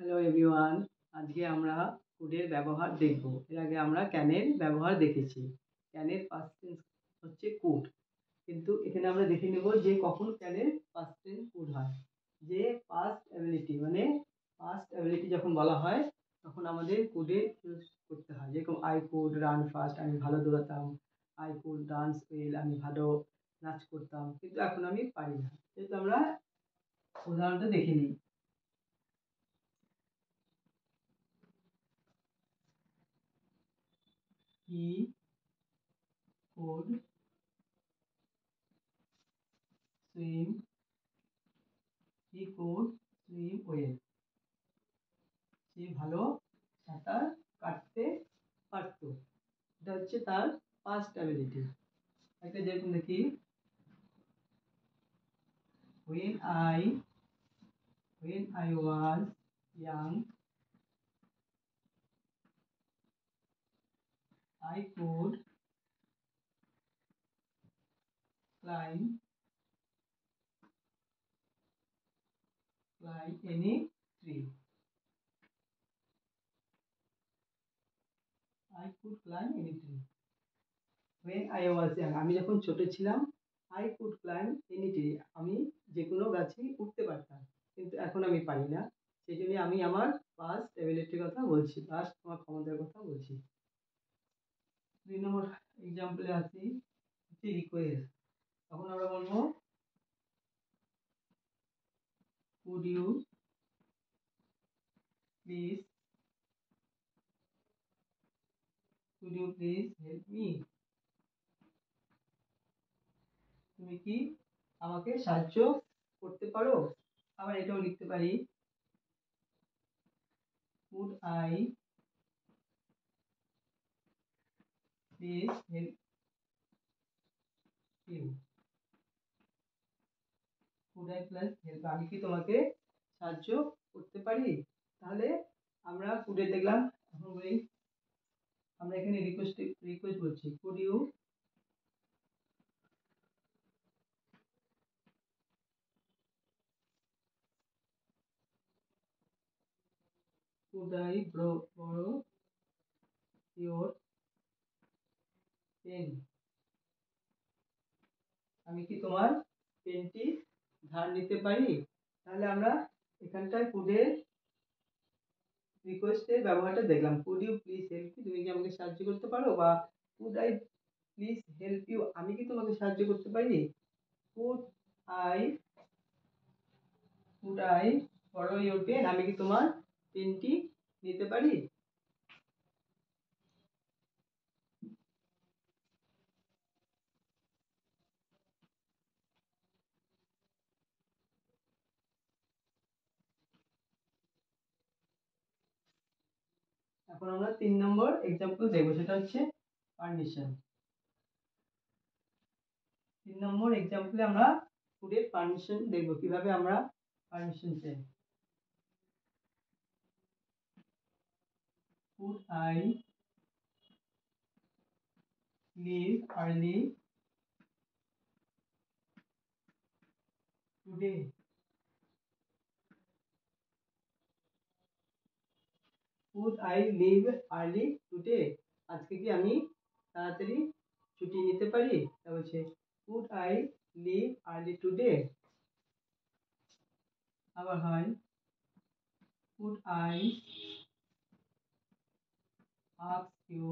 Hello everyone, আজকে আমরা ফুডের ব্যবহার দেখব। এর আগে আমরা ক্যানের ব্যবহার দেখেছি। ক্যানের পাস্ট টেন্স হচ্ছে কুড, কিন্তু এখানে আমরা দেখে নেব যে কখন ক্যানের পাস্ট টেন্স কুড হয়। যে পাস্ট অ্যাবিলিটি মানে পাস্ট অ্যাবিলিটি যখন বলা হয় তখন আমাদের কুডে ইউজ করতে হয়। যেরকম আই কুড রান ফাস্ট, আমি ভালো দৌড়াতাম। আই কুড ডান্স ওয়েল, আমি ভালো নাচ করতাম, কিন্তু এখন আমি পারি না। যেহেতু আমরা উদাহরণটা দেখে নিই। He could swim. He could swim well. সে ভালো সাঁতার কাটতে পারতো। এটা হচ্ছে তার পাস্ট অ্যাবিলিটি। একটা যেরকম দেখি, when I when I was young, I could climb any tree. I could climb any tree. When I was young, আমি যখন ছোট ছিলাম, I could climb any tree, আমি যে কোনো গাছে উঠতে পারতাম, কিন্তু এখন আমি পারি না। সেই জন্য আমি আমার পাস্ট অ্যাবিলিটির কথা বলছি, পাস্ট আমার ক্ষমতার কথা বলছি। 2 নম্বর এক্সাম্পলে আছি হচ্ছে রিকোয়েস্ট। তখন আমরা বলবো could you please help me, তুমি কি আমাকে সাহায্য করতে পারো। আবার এটাও লিখতে পারি, could I please help you. Could I please help, আমি কি তোমাকে সাহায্য করতে পারি। তাহলে আমরা কুডে দেখলাম। এখন বলি, আমরা এখানে রিকোয়েস্ট বলছি, could you borrow your pen, আমি কি তোমার পেনটি ধার নিতে পারি। তাহলে আমরা এখানটায় কুডের রিকোয়েস্টের ব্যবহারটা দেখলাম। Could you please help me, তুমি কি আমাকে সাহায্য করতে পারো, বা could I please help you, আমি কি তোমাকে সাহায্য করতে পারি। Could I could I borrow your pen, আমি কি তোমার পেনটি নিতে পারি। এখন আমরা 3 নম্বর এক্সাম্পল দেখবো, সেটা হচ্ছে পারমিশন। 3 নম্বর এক্সাম্পলে আমরা কুডের পারমিশন দেখবো, কিভাবে আমরা পারমিশন চাই। Could I leave early today, could I leave early today, আজকে কি আমি তাড়াতাড়ি ছুটি নিতে পারি। তা বলছে could I leave early today. আবার হয় could I ask you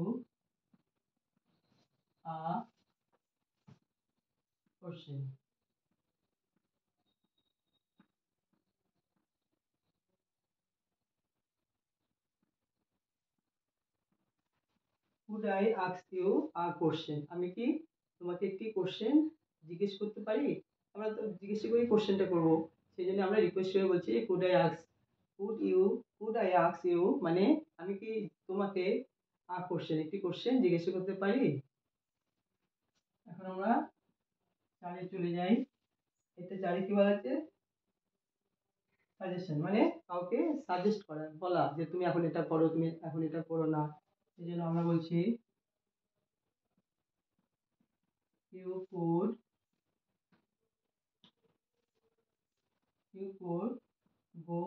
a question. Could I ask you a question, আমি কি তোমাকে একটি কোশ্চেন জিজ্ঞেস করতে পারি। আমরা তো জিজ্ঞেস করে কোশ্চেনটা করব, সেই জন্য আমরা রিকোয়েস্ট করে বলছি could I ask could I ask you, মানে আমি কি তোমাকে আ কোশ্চেন একটি কোশ্চেন জিজ্ঞেস করতে পারি। এখন আমরা 4-এ চলে যাই। এতে 4-এ কি বলা আছে, সাজেশন, মানে কাউকে সাজেস্ট করা, বলা যে তুমি এখন এটা করো, তুমি এখন এটা করো না। সেই জন্য আমরা বলছি you could go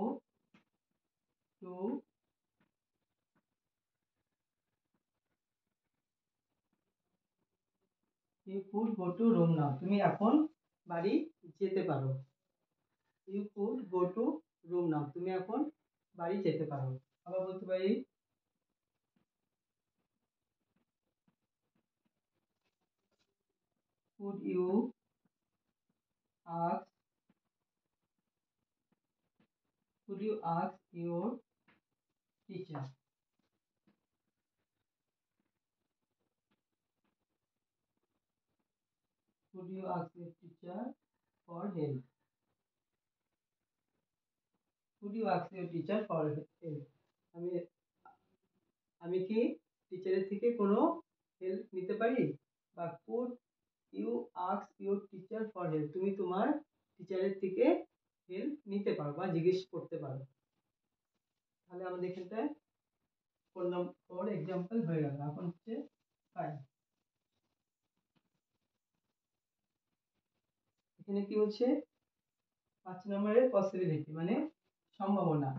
to you could go to room now, তুমি এখন বাড়ি যেতে পারো। You could go to room now, তুমি এখন বাড়ি যেতে পারো। আবার বলতে পারি could you ask your teacher, could you ask your teacher for help, could you ask your teacher for help, আমি আমি কি টিচারের থেকে কোনো হেল্প নিতে পারি, বা could you ask your teacher for help, তুমি তোমার টিচারের থেকে হেল্প নিতে পারো বা জিজ্ঞেস করতে পারো। তাহলে আমাদের এখানটায় 4 এক্সাম্পল হয়ে গেল। এখন হচ্ছে 5, এখানে কি হচ্ছে 5 নম্বরের পসিবিলিটি মানে সম্ভাবনা,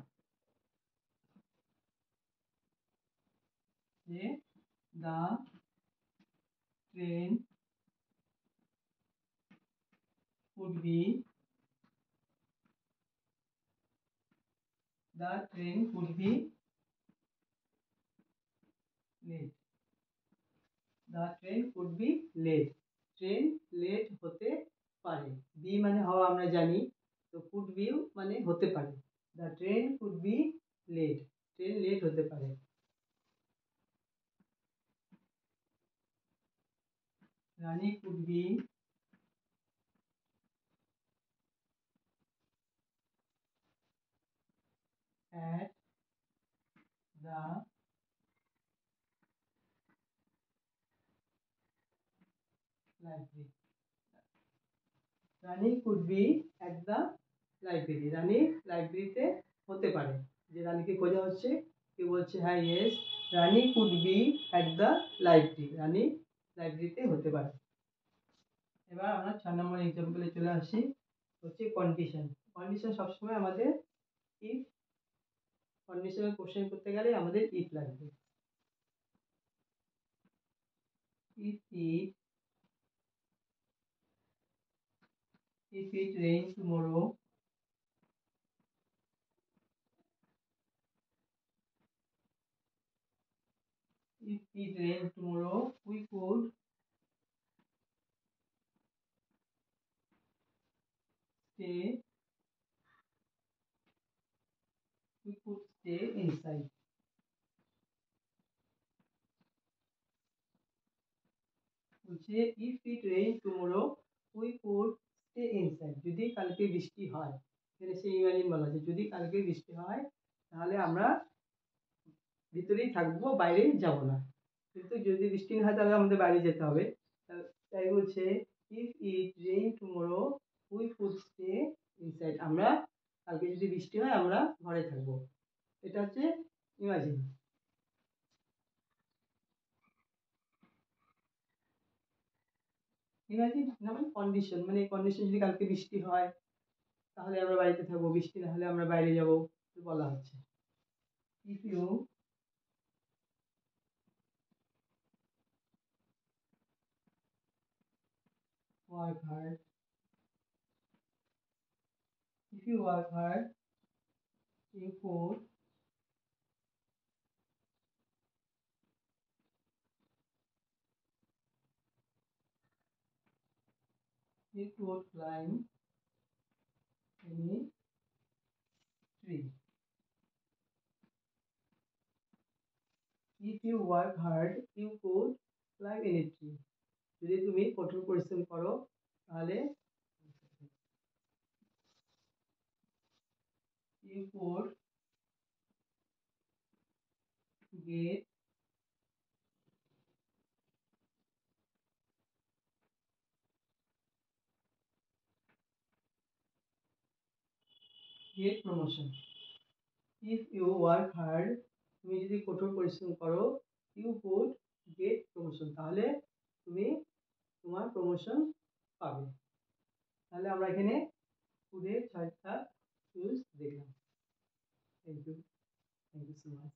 যে the train could be late, the train could be late, train late হতে পারে। বি মানে হওয়া আমরা জানি, তো could be মানে হতে পারে। the train could be late, train late হতে পারে। রানী could be at the library, Rani could be at the library, রানী লাইব্রেরিতে হতে পারে। যে রানীকে খোঁজা হচ্ছে, কেউ বলছে হ্যাঁ yes, Rani could be at the library, রানী লাইব্রেরিতে হতে পারে। এবার আমরা 6 নম্বর এক্সাম্পলে চলে আসি, হচ্ছে কন্ডিশন। কন্ডিশন সবসময় আমাদের ইফ, কন্ডিশনাল কোশ্চেন করতে গেলে আমাদের ইফ লাগবে। if it rains tomorrow, if it rains tomorrow we could stay inside, বলছে if it rains tomorrow we could stay inside, যদি কালকে বৃষ্টি হয়, এখানে সেই ইমাজিন বলা আছে, যদি কালকে বৃষ্টি হয় তাহলে আমরা ভিতরেই থাকবো, বাইরে যাব না। কিন্তু যদি বৃষ্টি না হয় তাহলে আমাদের বাইরে যেতে হবে। তাই বলছে if it rain tomorrow we could stay inside, আমরা কালকে যদি বৃষ্টি হয় আমরা ঘরে থাকবো। এটা হচ্ছে ইমাজিন। ইমাজিন মানে কন্ডিশন, মানে কন্ডিশন যদি কালকে বৃষ্টি হয় তাহলে আমরা বাড়িতে থাকবো, বৃষ্টি না হলে আমরা বাইরে যাব, বলা হচ্ছে। if you work hard, if you work hard you could climb any tree, if you work hard you could climb any tree, যদি তুমি কঠোর পরিশ্রম করো তাহলে you could get promotion, if you work hard, তুমি যদি কঠোর পরিশ্রম করো you could get promotion, তাহলে তুমি তোমার প্রমোশন পাবে। তাহলে আমরা এখানে could এর 6টা ইউজ দেখলাম। Thank you. Thank you so much.